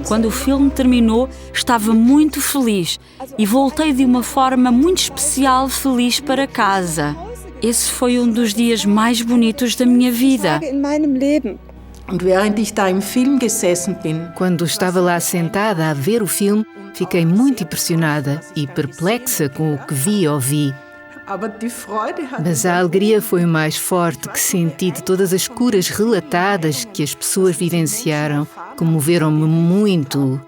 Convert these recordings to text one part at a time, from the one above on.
Quando o filme terminou, estava muito feliz e voltei de uma forma muito especial feliz para casa. Esse foi um dos dias mais bonitos da minha vida. Quando estava lá sentada a ver o filme, fiquei muito impressionada e perplexa com o que vi e ouvi. Mas a alegria foi o mais forte que senti de todas as curas relatadas que as pessoas vivenciaram. Comoveram-me muito.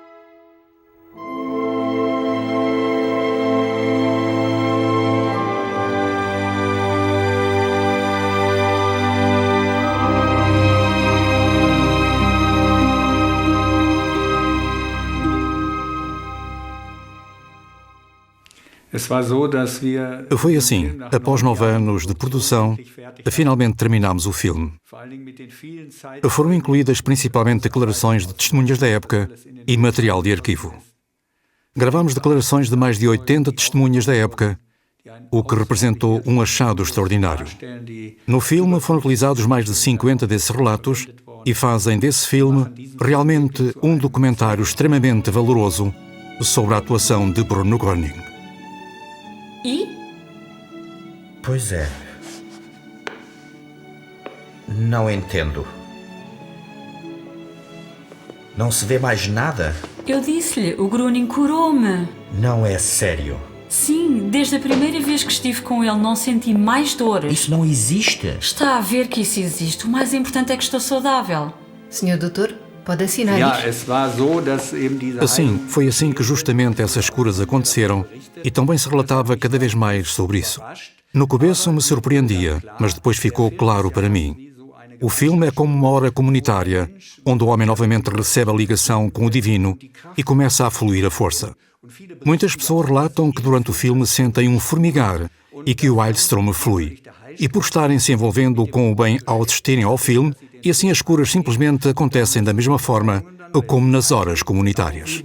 Foi assim, após 9 anos de produção, finalmente terminámos o filme. Foram incluídas principalmente declarações de testemunhas da época e material de arquivo. Gravámos declarações de mais de 80 testemunhas da época, o que representou um achado extraordinário. No filme foram utilizados mais de 50 desses relatos e fazem desse filme realmente um documentário extremamente valoroso sobre a atuação de Bruno Gröning. E? Pois é. Não entendo. Não se vê mais nada? Eu disse-lhe, o Gröning curou-me. Não é sério. Sim, desde a primeira vez que estive com ele não senti mais dores. Isso não existe. Está a ver que isso existe. O mais importante é que estou saudável. Senhor doutor, pode assinar isto? Assim, foi assim que justamente essas curas aconteceram e também se relatava cada vez mais sobre isso. No começo me surpreendia, mas depois ficou claro para mim. O filme é como uma hora comunitária, onde o homem novamente recebe a ligação com o divino e começa a fluir a força. Muitas pessoas relatam que durante o filme sentem um formigar e que o Heilstrom flui. E por estarem se envolvendo com o bem ao assistirem ao filme, e assim as curas simplesmente acontecem da mesma forma como nas horas comunitárias.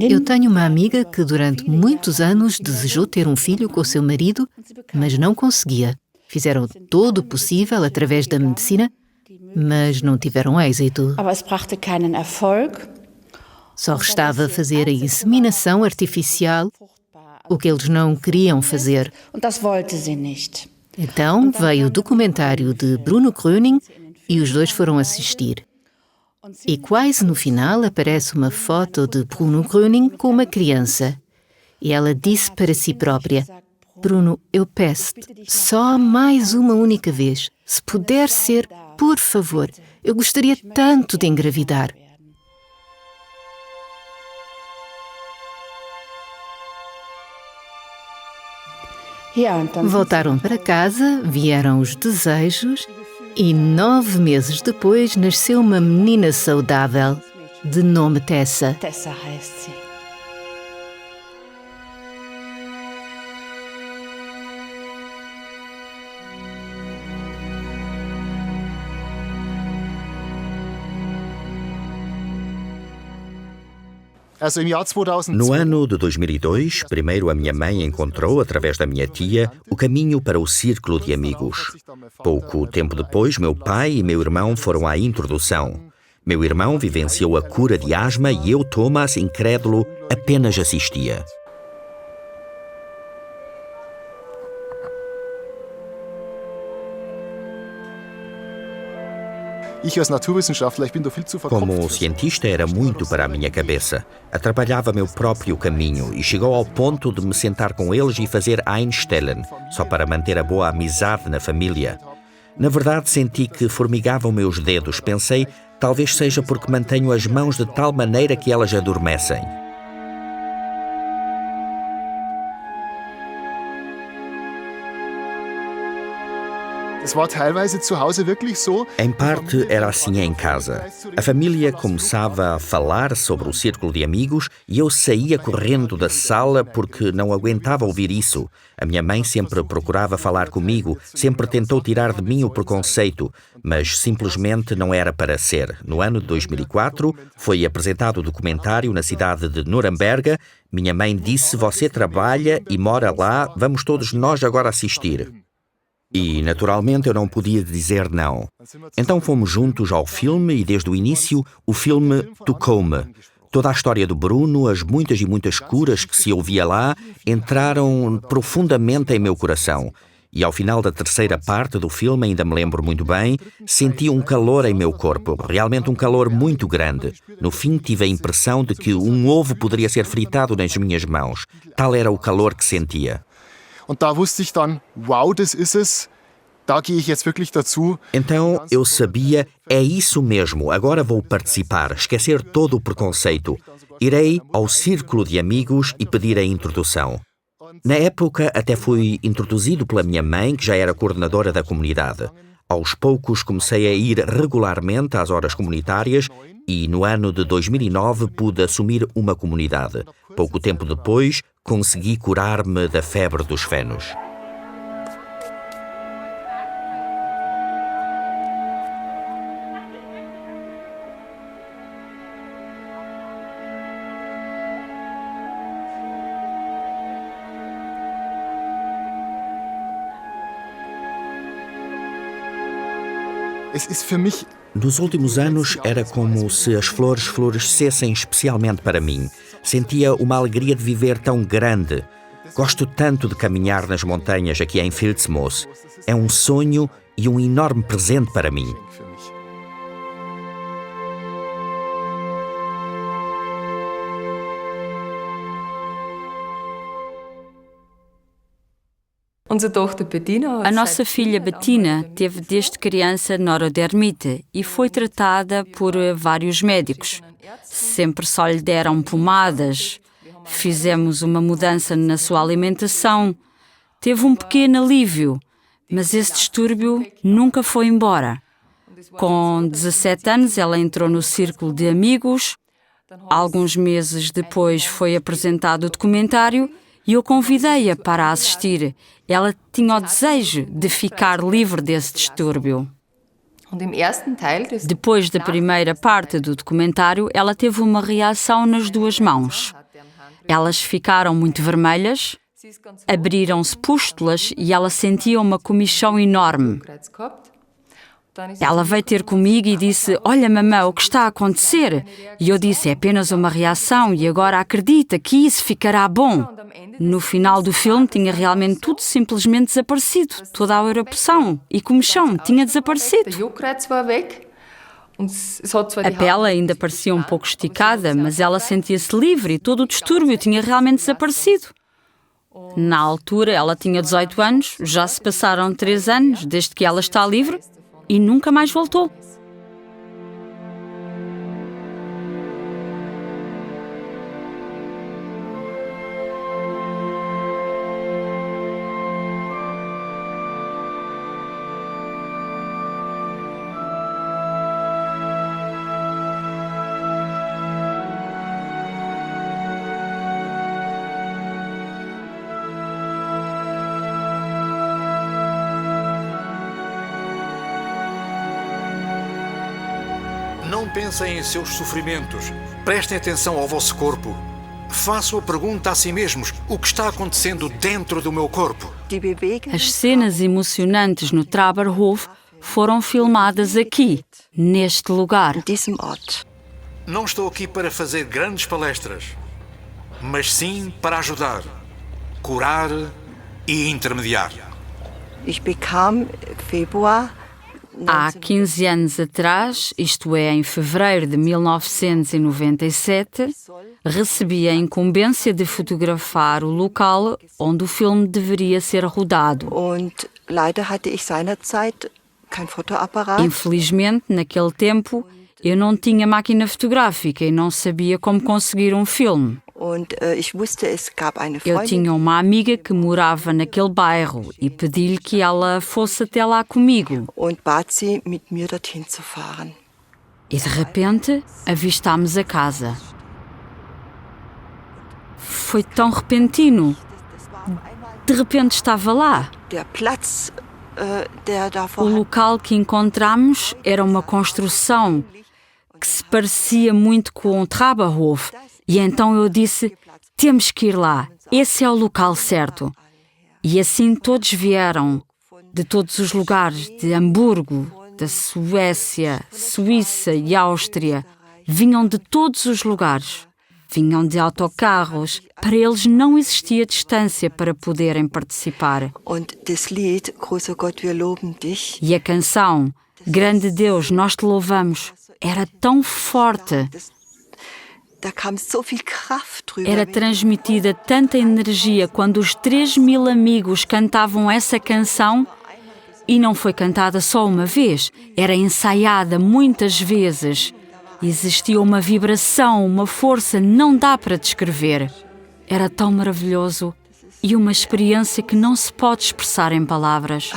Eu tenho uma amiga que durante muitos anos desejou ter um filho com o seu marido, mas não conseguia. Fizeram todo o possível através da medicina, mas não tiveram êxito. Só restava fazer a inseminação artificial, o que eles não queriam fazer. Então veio o documentário de Bruno Gröning e os dois foram assistir. E quase no final aparece uma foto de Bruno Gröning com uma criança. E ela disse para si própria: Bruno, eu peço-te, só mais uma única vez, se puder ser, por favor, eu gostaria tanto de engravidar. Voltaram para casa, vieram os desejos e 9 meses depois nasceu uma menina saudável, de nome Tessa. No ano de 2002, primeiro a minha mãe encontrou, através da minha tia, o caminho para o círculo de amigos. Pouco tempo depois, meu pai e meu irmão foram à introdução. Meu irmão vivenciou a cura de asma e eu, Thomas, incrédulo, apenas assistia. Como cientista, era muito para a minha cabeça. Atrapalhava meu próprio caminho e chegou ao ponto de me sentar com eles e fazer Einstellen, só para manter a boa amizade na família. Na verdade, senti que formigavam meus dedos. Pensei, talvez seja porque mantenho as mãos de tal maneira que elas adormecem. Em parte era assim em casa. A família começava a falar sobre o círculo de amigos e eu saía correndo da sala porque não aguentava ouvir isso. A minha mãe sempre procurava falar comigo, sempre tentou tirar de mim o preconceito, mas simplesmente não era para ser. No ano de 2004, foi apresentado o documentário na cidade de Nuremberg. Minha mãe disse: "Você trabalha e mora lá, vamos todos nós agora assistir." E, naturalmente, eu não podia dizer não. Então fomos juntos ao filme e, desde o início, o filme tocou-me. Toda a história do Bruno, as muitas e muitas curas que se ouvia lá, entraram profundamente em meu coração. E ao final da terceira parte do filme, ainda me lembro muito bem, senti um calor em meu corpo, realmente um calor muito grande. No fim tive a impressão de que um ovo poderia ser fritado nas minhas mãos. Tal era o calor que sentia. Und da wusste ich dann, wow, das ist es. Da gehe ich jetzt wirklich dazu. Então eu sabia, é isso mesmo, agora vou participar, esquecer todo o preconceito. Irei ao círculo de amigos e pedir a introdução. Na época, até fui introduzido pela minha mãe, que já era coordenadora da comunidade. Aos poucos, comecei a ir regularmente às horas comunitárias e, no ano de 2009, pude assumir uma comunidade. Pouco tempo depois, consegui curar-me da febre dos fenos. Es ist für mich. Nos últimos anos, era como se as flores florescessem especialmente para mim. Sentia uma alegria de viver tão grande. Gosto tanto de caminhar nas montanhas aqui em Filzmoos. É um sonho e um enorme presente para mim. A nossa filha Bettina teve desde criança norodermite e foi tratada por vários médicos. Sempre só lhe deram pomadas. Fizemos uma mudança na sua alimentação. Teve um pequeno alívio, mas esse distúrbio nunca foi embora. Com 17 anos, ela entrou no círculo de amigos. Alguns meses depois foi apresentado o documentário e eu convidei-a para assistir. Ela tinha o desejo de ficar livre desse distúrbio. Depois da primeira parte do documentário, ela teve uma reação nas duas mãos. Elas ficaram muito vermelhas, abriram-se pústulas e ela sentia uma comichão enorme. Ela veio ter comigo e disse: "Olha, mamã, o que está a acontecer?" E eu disse: "É apenas uma reação e agora acredita que isso ficará bom." No final do filme tinha realmente tudo simplesmente desaparecido. Toda a erupção e comichão tinha desaparecido. A pele ainda parecia um pouco esticada, mas ela sentia-se livre e todo o distúrbio tinha realmente desaparecido. Na altura, ela tinha 18 anos, já se passaram 3 anos desde que ela está livre e nunca mais voltou. Não pensem em seus sofrimentos. Prestem atenção ao vosso corpo. Façam a pergunta a si mesmos: o que está acontecendo dentro do meu corpo? As cenas emocionantes no Traberhof foram filmadas aqui, neste lugar. Não estou aqui para fazer grandes palestras, mas sim para ajudar, curar e intermediar. Há 15 anos atrás, isto é, em fevereiro de 1997, recebi a incumbência de fotografar o local onde o filme deveria ser rodado. Infelizmente, naquele tempo, eu não tinha máquina fotográfica e não sabia como conseguir um filme. Eu tinha uma amiga que morava naquele bairro e pedi-lhe que ela fosse até lá comigo. E de repente, avistámos a casa. Foi tão repentino. De repente estava lá. O local que encontramos era uma construção que se parecia muito com o Traberhof. E então eu disse: temos que ir lá, esse é o local certo. E assim todos vieram, de todos os lugares, de Hamburgo, da Suécia, Suíça e Áustria. Vinham de todos os lugares. Vinham de autocarros. Para eles não existia distância para poderem participar. E a canção, Grande Deus, nós te louvamos, era tão forte. Era transmitida tanta energia quando os 3.000 amigos cantavam essa canção, e não foi cantada só uma vez, era ensaiada muitas vezes. Existia uma vibração, uma força, não dá para descrever. Era tão maravilhoso e uma experiência que não se pode expressar em palavras.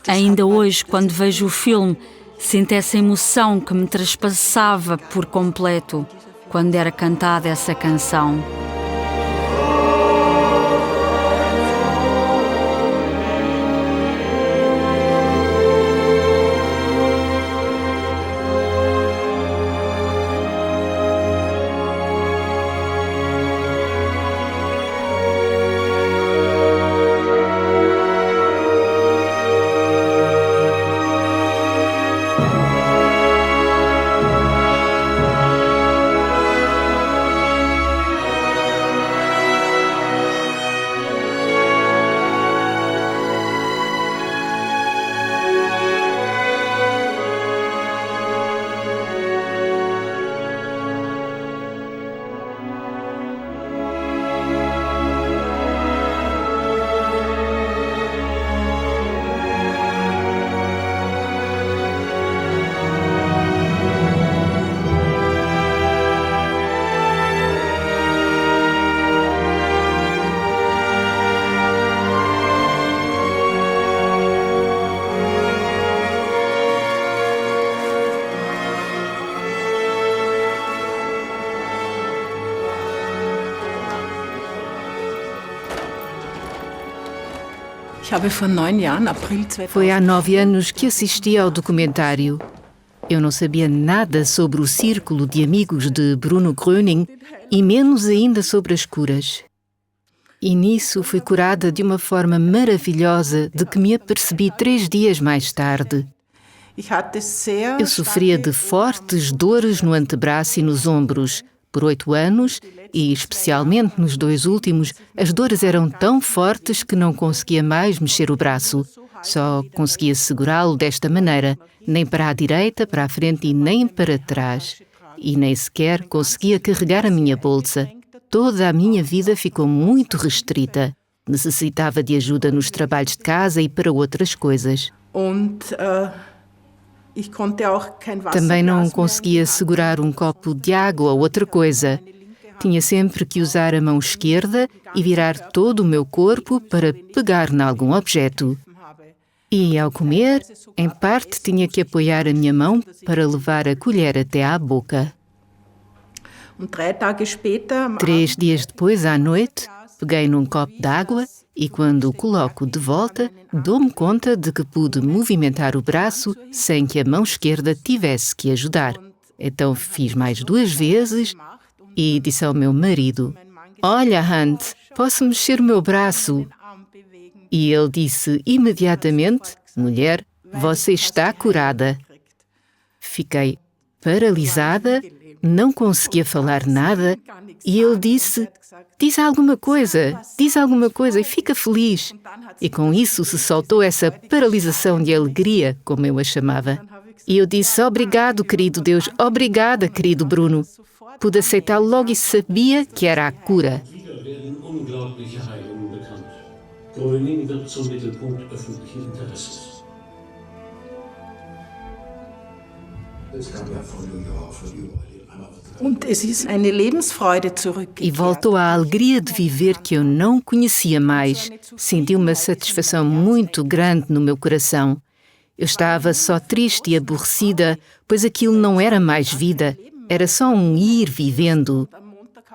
Ainda hoje, quando vejo o filme, sinto essa emoção que me traspassava por completo quando era cantada essa canção. Foi há 9 anos que assisti ao documentário. Eu não sabia nada sobre o círculo de amigos de Bruno Gröning e menos ainda sobre as curas. E nisso fui curada de uma forma maravilhosa de que me apercebi 3 dias mais tarde. Eu sofria de fortes dores no antebraço e nos ombros. Por 8 anos, e especialmente nos 2 últimos, as dores eram tão fortes que não conseguia mais mexer o braço. Só conseguia segurá-lo desta maneira, nem para a direita, para a frente e nem para trás. E nem sequer conseguia carregar a minha bolsa. Toda a minha vida ficou muito restrita. Necessitava de ajuda nos trabalhos de casa e para outras coisas. Também não conseguia segurar um copo de água ou outra coisa. Tinha sempre que usar a mão esquerda e virar todo o meu corpo para pegar em algum objeto. E ao comer, em parte tinha que apoiar a minha mão para levar a colher até à boca. 3 dias depois, à noite, peguei num copo de água e quando o coloco de volta, dou-me conta de que pude movimentar o braço sem que a mão esquerda tivesse que ajudar. Então fiz mais 2 vezes e disse ao meu marido: "Olha, Hunt, posso mexer o meu braço?" E ele disse imediatamente: "Mulher, você está curada." Fiquei paralisada, não conseguia falar nada e ele disse: diz alguma coisa e fica feliz." E com isso se soltou essa paralisação de alegria, como eu a chamava. E eu disse: "Obrigado, querido Deus, obrigada, querido Bruno." Pude aceitá-lo logo e sabia que era a cura. Gröning wird zum Mittelpunkt öffentlichen Interesses. E voltou a alegria de viver que eu não conhecia mais. Senti uma satisfação muito grande no meu coração. Eu estava só triste e aborrecida, pois aquilo não era mais vida, era só um ir vivendo.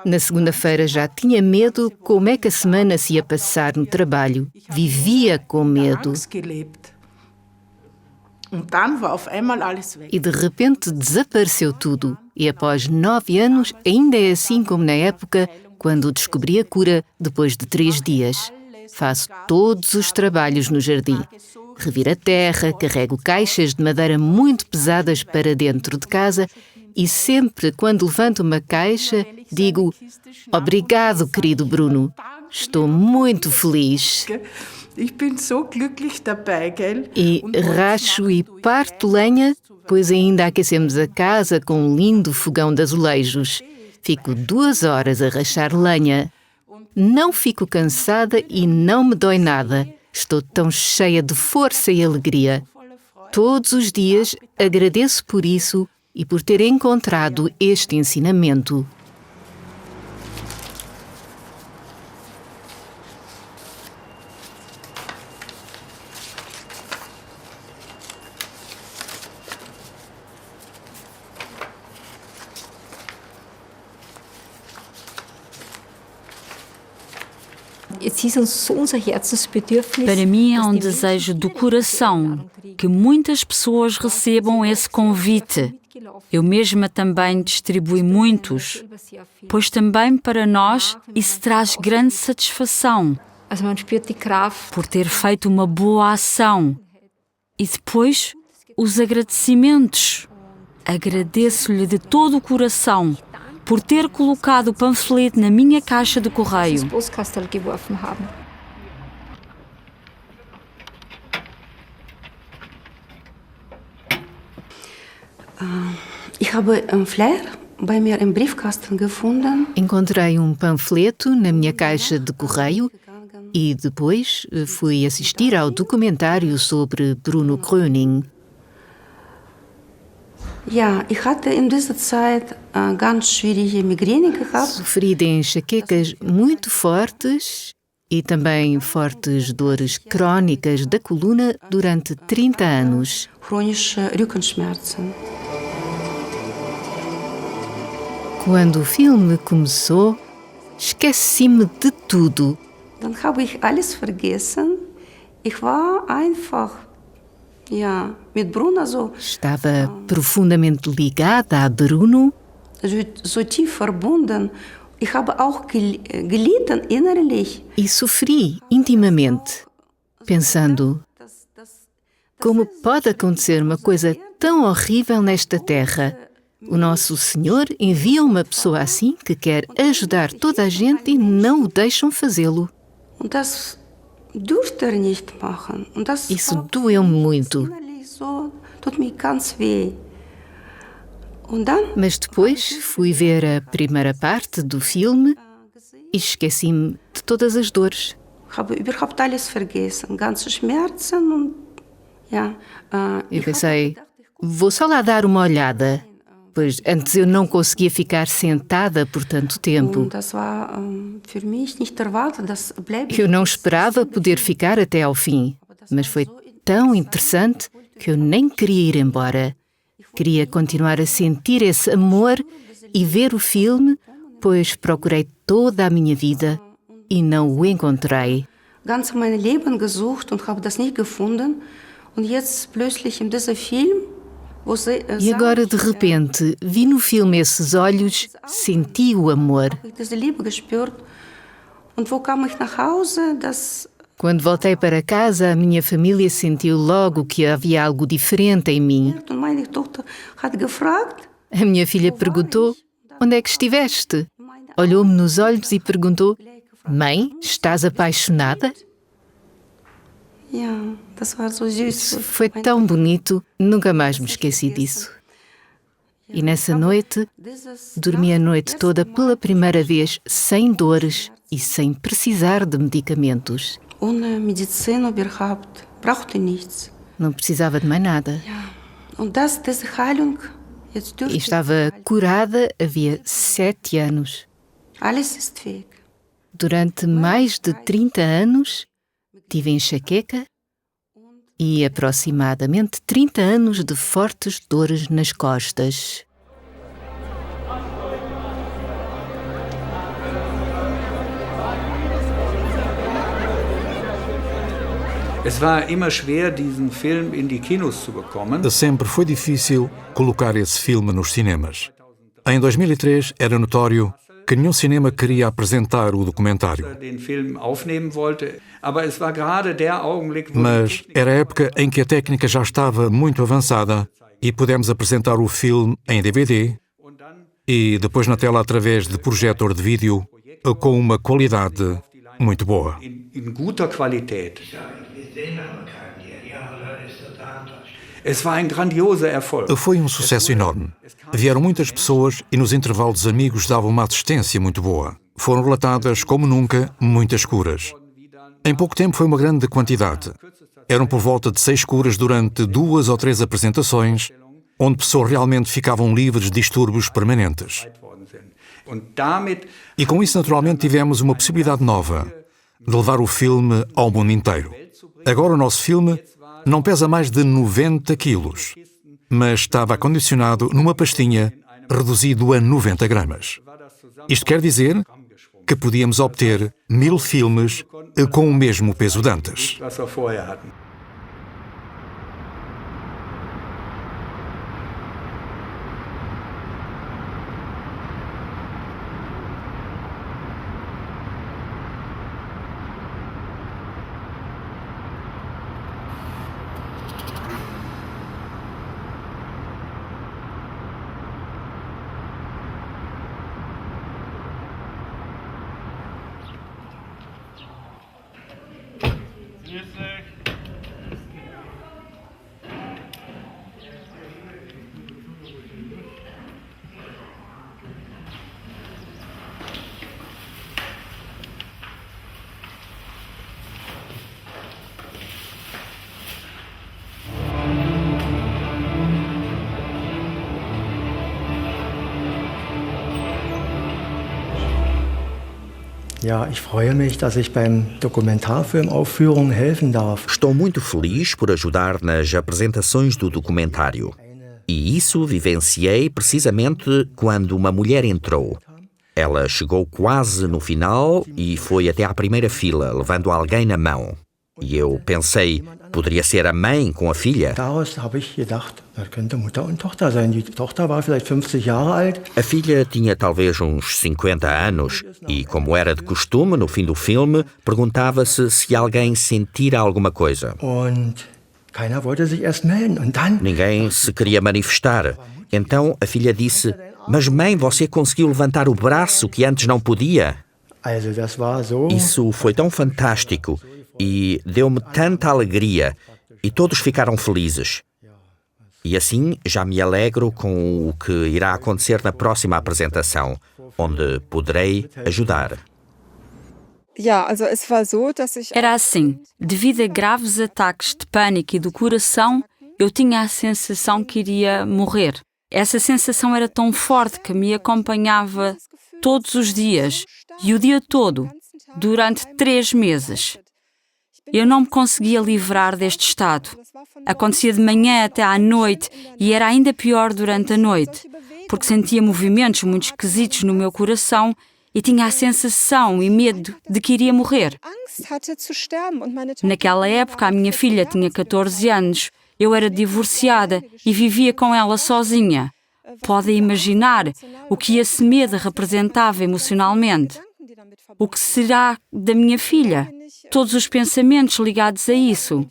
Na segunda-feira já tinha medo como é que a semana se ia passar no trabalho. Vivia com medo. E de repente desapareceu tudo. E após 9 anos, ainda é assim como na época, quando descobri a cura depois de 3 dias. Faço todos os trabalhos no jardim. Reviro a terra, carrego caixas de madeira muito pesadas para dentro de casa e sempre quando levanto uma caixa, digo: obrigado, querido Bruno. Estou muito feliz. E racho e parto lenha, pois ainda aquecemos a casa com um lindo fogão de azulejos. Fico 2 horas a rachar lenha. Não fico cansada e não me dói nada. Estou tão cheia de força e alegria. Todos os dias agradeço por isso e por ter encontrado este ensinamento. Para mim é um desejo do coração que muitas pessoas recebam esse convite. Eu mesma também distribuí muitos, pois também para nós isso traz grande satisfação por ter feito uma boa ação. E depois, os agradecimentos. Agradeço-lhe de todo o coração por ter colocado o panfleto na minha caixa de correio. Encontrei um panfleto na minha caixa de correio e depois fui assistir ao documentário sobre Bruno Gröning. Sofri de enxaquecas muito fortes e também fortes dores crónicas da coluna durante 30 anos. Quando o filme começou, esqueci-me de tudo. Estava profundamente ligada a Bruno. E sofri intimamente, pensando: como pode acontecer uma coisa tão horrível nesta terra? O nosso Senhor envia uma pessoa assim que quer ajudar toda a gente e não o deixam fazê-lo. Isso doeu-me muito. Mas depois fui ver a primeira parte do filme e esqueci-me de todas as dores. Eu pensei, vou só lá dar uma olhada, pois antes eu não conseguia ficar sentada por tanto tempo. Eu não esperava poder ficar até ao fim, mas foi tão interessante que eu nem queria ir embora. Queria continuar a sentir esse amor e ver o filme, pois procurei toda a minha vida e não o encontrei. E agora, de repente, vi no filme esses olhos, senti o amor. Quando voltei para casa, a minha família sentiu logo que havia algo diferente em mim. A minha filha perguntou: onde é que estiveste? Olhou-me nos olhos e perguntou: mãe, estás apaixonada? Isso foi tão bonito, nunca mais me esqueci disso. E nessa noite, dormi a noite toda pela primeira vez sem dores e sem precisar de medicamentos. Não precisava de mais nada. E estava curada havia 7 anos. Durante mais de 30 anos, tive enxaqueca e aproximadamente 30 anos de fortes dores nas costas. Sempre foi difícil colocar esse filme nos cinemas. Em 2003 era notório que nenhum cinema queria apresentar o documentário. Mas era a época em que a técnica já estava muito avançada e pudemos apresentar o filme em DVD e depois na tela através de projetor de vídeo com uma qualidade muito boa. Foi um sucesso enorme. Vieram muitas pessoas e nos intervalos amigos davam uma assistência muito boa. Foram relatadas, como nunca, muitas curas. Em pouco tempo foi uma grande quantidade. Eram por volta de 6 curas durante 2 ou 3 apresentações, onde pessoas realmente ficavam livres de distúrbios permanentes. E com isso, naturalmente, tivemos uma possibilidade nova de levar o filme ao mundo inteiro. Agora o nosso filme não pesa mais de 90 quilos, mas estava acondicionado numa pastinha reduzido a 90 gramas. Isto quer dizer que podíamos obter 1000 filmes com o mesmo peso de antes. Ja, ich freue mich, dass ich beim Dokumentarfilmaufführung helfen darf. Estou muito feliz por ajudar nas apresentações do documentário. E isso vivenciei precisamente quando uma mulher entrou. Ela chegou quase no final e foi até à primeira fila, levando alguém na mão. E eu pensei, poderia ser a mãe com a filha. Daraus habe ich gedacht, das könnte Mutter und Tochter sein. Die Tochter war vielleicht 50 Jahre alt. A filha tinha talvez uns 50 anos e, como era de costume, no fim do filme, perguntava-se se alguém sentira alguma coisa. Und keiner wollte sich erst melden. Und dann... Ninguém se queria manifestar. Então a filha disse, mas mãe, você conseguiu levantar o braço que antes não podia? Also, das war so... Isso foi tão fantástico e deu-me tanta alegria e todos ficaram felizes. E assim já me alegro com o que irá acontecer na próxima apresentação, onde poderei ajudar. Era assim, devido a graves ataques de pânico e do coração, eu tinha a sensação que iria morrer. Essa sensação era tão forte que me acompanhava todos os dias e o dia todo, durante 3 meses. Eu não me conseguia livrar deste estado. Acontecia de manhã até à noite e era ainda pior durante a noite, porque sentia movimentos muito esquisitos no meu coração e tinha a sensação e medo de que iria morrer. Naquela época, a minha filha tinha 14 anos, eu era divorciada e vivia com ela sozinha. Podem imaginar o que esse medo representava emocionalmente. O que será da minha filha? Todos os pensamentos ligados a isso.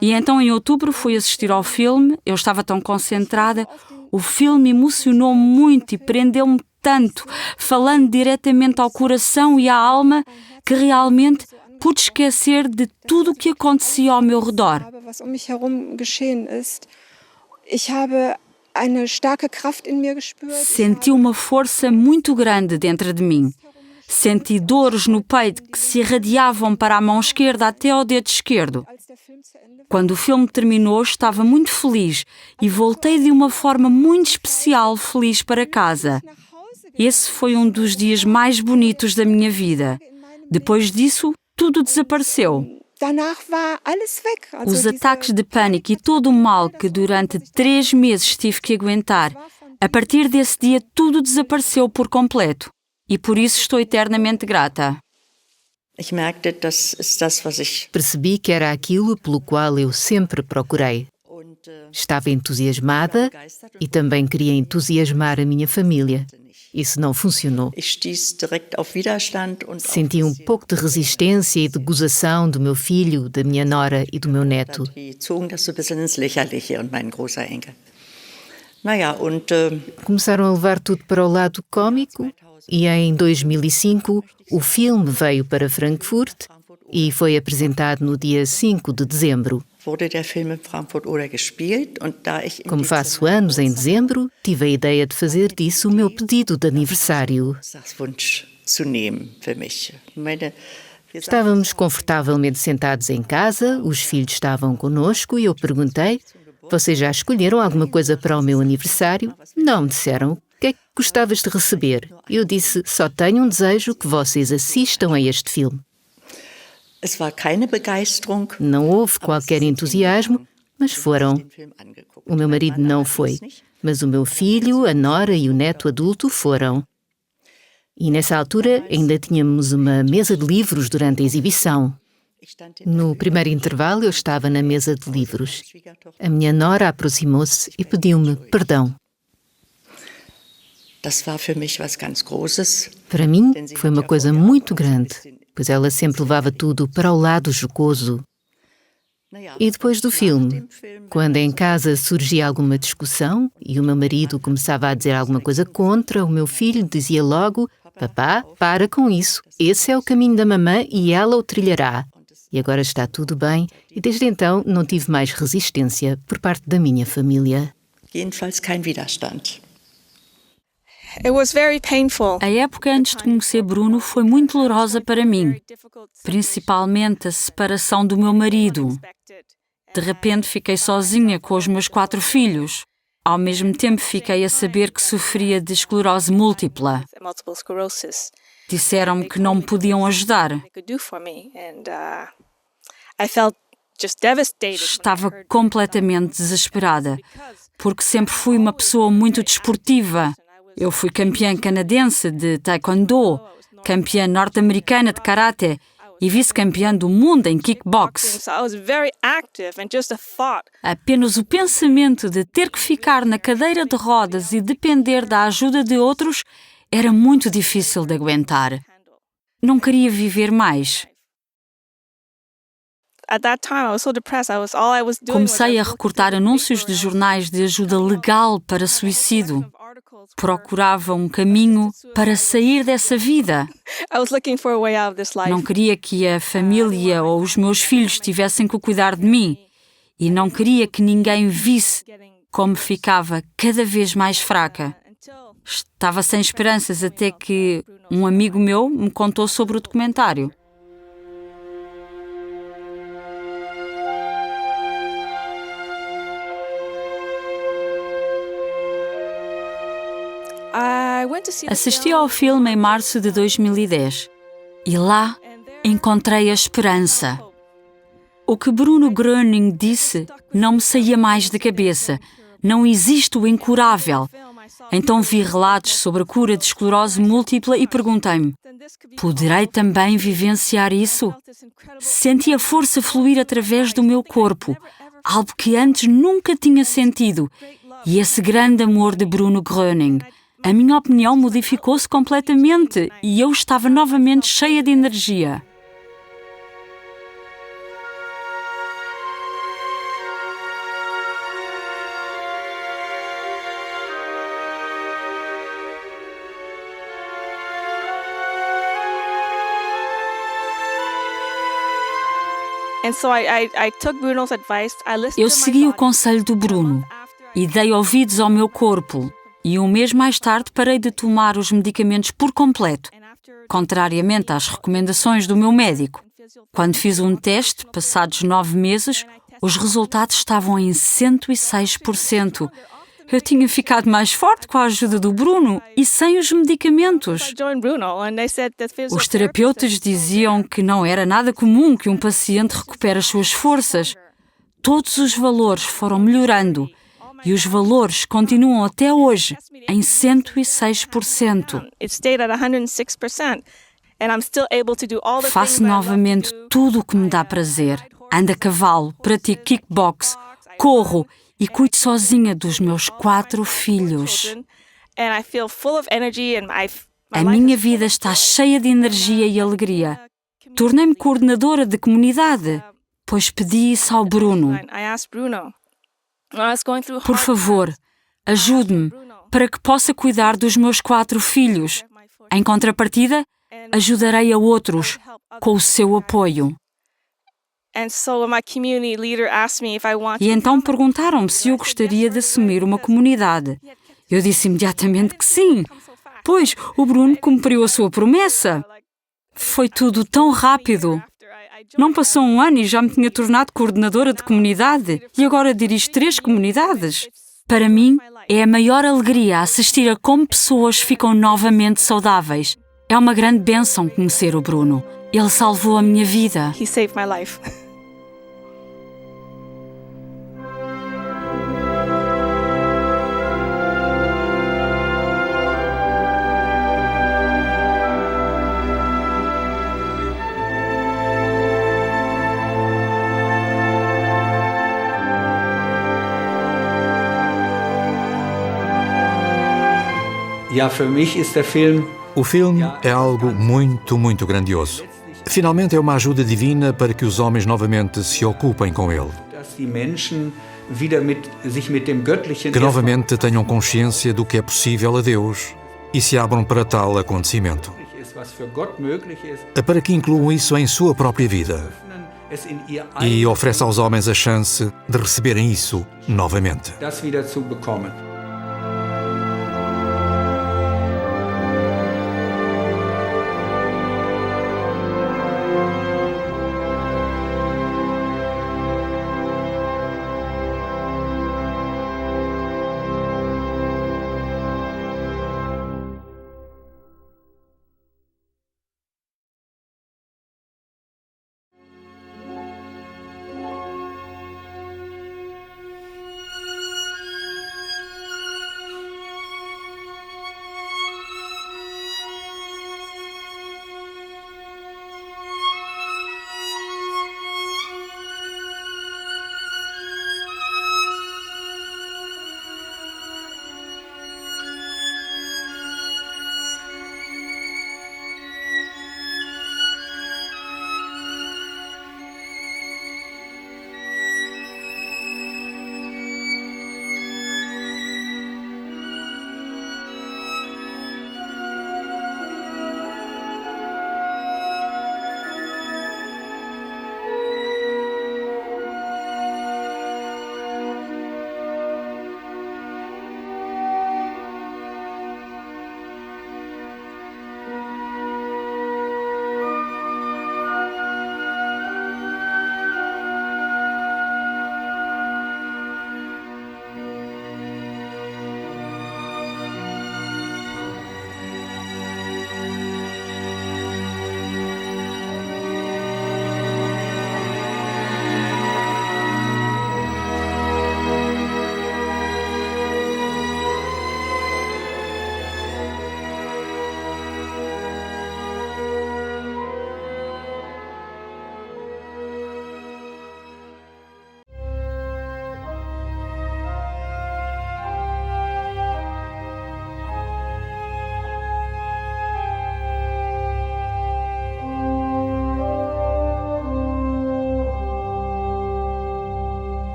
E então, em outubro, fui assistir ao filme, eu estava tão concentrada, o filme emocionou-me muito e prendeu-me tanto, falando diretamente ao coração e à alma, que realmente pude esquecer de tudo o que acontecia ao meu redor. Senti uma força muito grande dentro de mim. Senti dores no peito que se irradiavam para a mão esquerda até ao dedo esquerdo. Quando o filme terminou, estava muito feliz e voltei de uma forma muito especial feliz para casa. Esse foi um dos dias mais bonitos da minha vida. Depois disso, tudo desapareceu. Os ataques de pânico e todo o mal que durante 3 meses tive que aguentar, a partir desse dia tudo desapareceu por completo. E por isso estou eternamente grata. Percebi que era aquilo pelo qual eu sempre procurei. Estava entusiasmada e também queria entusiasmar a minha família. Isso não funcionou. Senti um pouco de resistência e de gozação do meu filho, da minha nora e do meu neto. Começaram a levar tudo para o lado cômico e em 2005 o filme veio para Frankfurt e foi apresentado no dia 5 de dezembro. Como faço anos em dezembro, tive a ideia de fazer disso o meu pedido de aniversário. Estávamos confortavelmente sentados em casa, os filhos estavam conosco e eu perguntei: vocês já escolheram alguma coisa para o meu aniversário? Não, me disseram. O que é que gostavas de receber? Eu disse: só tenho um desejo, que vocês assistam a este filme. Não houve qualquer entusiasmo, mas foram. O meu marido não foi, mas o meu filho, a nora e o neto adulto foram. E nessa altura ainda tínhamos uma mesa de livros durante a exibição. No primeiro intervalo eu estava na mesa de livros. A minha nora aproximou-se e pediu-me perdão. Para mim foi uma coisa muito grande, pois ela sempre levava tudo para o lado jocoso. E depois do filme, quando em casa surgia alguma discussão e o meu marido começava a dizer alguma coisa contra, o meu filho dizia logo: papá, para com isso, esse é o caminho da mamã e ela o trilhará. E agora está tudo bem, e desde então não tive mais resistência por parte da minha família. A época antes de conhecer Bruno foi muito dolorosa para mim, principalmente a separação do meu marido. De repente fiquei sozinha com os meus 4 filhos. Ao mesmo tempo fiquei a saber que sofria de esclerose múltipla. Disseram-me que não me podiam ajudar. Estava completamente desesperada, porque sempre fui uma pessoa muito desportiva. Eu fui campeã canadense de taekwondo, campeã norte-americana de karate e vice-campeã do mundo em kickbox. Apenas o pensamento de ter que ficar na cadeira de rodas e depender da ajuda de outros era muito difícil de aguentar. Não queria viver mais. Comecei a recortar anúncios de jornais de ajuda legal para suicídio. Procurava um caminho para sair dessa vida. Não queria que a família ou os meus filhos tivessem que cuidar de mim. E não queria que ninguém visse como ficava cada vez mais fraca. Estava sem esperanças até que um amigo meu me contou sobre o documentário. Assisti ao filme em março de 2010 e lá encontrei a esperança. O que Bruno Gröning disse não me saía mais da cabeça. Não existe o incurável. Então vi relatos sobre a cura de esclerose múltipla e perguntei-me: poderei também vivenciar isso? Senti a força fluir através do meu corpo, algo que antes nunca tinha sentido, e esse grande amor de Bruno Gröning. A minha opinião modificou-se completamente e eu estava novamente cheia de energia. Eu segui o conselho do Bruno e dei ouvidos ao meu corpo. E um mês mais tarde parei de tomar os medicamentos por completo, contrariamente às recomendações do meu médico. Quando fiz um teste, passados 9 meses, os resultados estavam em 106%. Eu tinha ficado mais forte com a ajuda do Bruno e sem os medicamentos. Os terapeutas diziam que não era nada comum que um paciente recupere as suas forças. Todos os valores foram melhorando. E os valores continuam até hoje em 106%. Faço novamente tudo o que me dá prazer. Ando a cavalo, pratico kickbox, corro e cuido sozinha dos meus 4 filhos. A minha vida está cheia de energia e alegria. Tornei-me coordenadora de comunidade, pois pedi isso ao Bruno. Por favor, ajude-me para que possa cuidar dos meus 4 filhos. Em contrapartida, ajudarei a outros com o seu apoio. E então perguntaram-me se eu gostaria de assumir uma comunidade. Eu disse imediatamente que sim, pois o Bruno cumpriu a sua promessa. Foi tudo tão rápido. Não passou um ano e já me tinha tornado coordenadora de comunidade e agora dirijo 3 comunidades. Para mim, é a maior alegria assistir a como pessoas ficam novamente saudáveis. É uma grande bênção conhecer o Bruno. Ele salvou a minha vida. He saved my life. O filme é algo muito grandioso. Finalmente é uma ajuda divina para que os homens novamente se ocupem com ele. Que novamente tenham consciência do que é possível a Deus e se abram para tal acontecimento. Para que incluam isso em sua própria vida e ofereça aos homens a chance de receberem isso novamente.